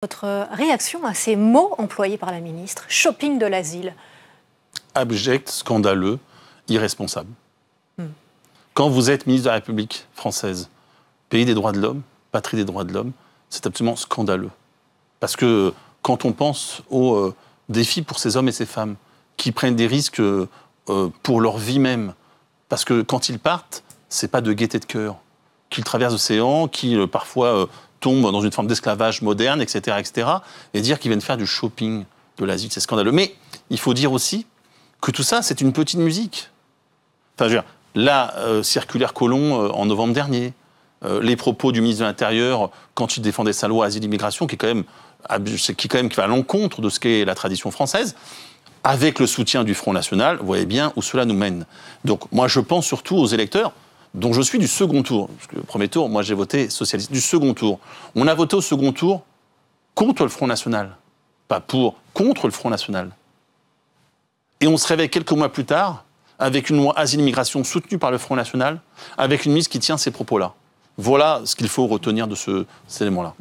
Votre réaction à ces mots employés par la ministre, shopping de l'asile? Abject, scandaleux, irresponsable. Quand vous êtes ministre de la République française, pays des droits de l'homme, patrie des droits de l'homme, c'est absolument scandaleux. Parce que quand on pense aux défis pour ces hommes et ces femmes qui prennent des risques pour leur vie même, parce que quand ils partent, c'est pas de gaieté de cœur, qu'ils traversent l'océan, qu'ils parfois tombent dans une forme d'esclavage moderne, etc., et dire qu'ils viennent faire du shopping de l'asile, c'est scandaleux. Mais il faut dire aussi que tout ça, c'est une petite musique. Enfin, je veux dire, la circulaire Collomb en novembre dernier, les propos du ministre de l'Intérieur quand il défendait sa loi asile-immigration, qui va à l'encontre de ce qu'est la tradition française, avec le soutien du Front National, vous voyez bien où cela nous mène. Donc moi, je pense surtout aux électeurs dont je suis du second tour. Parce que le premier tour, moi, j'ai voté socialiste. Du second tour. On a voté au second tour contre le Front National, pas contre le Front National. Et on se réveille quelques mois plus tard avec une loi asile-immigration soutenue par le Front National, avec une ministre qui tient ces propos-là. Voilà ce qu'il faut retenir de cet élément-là.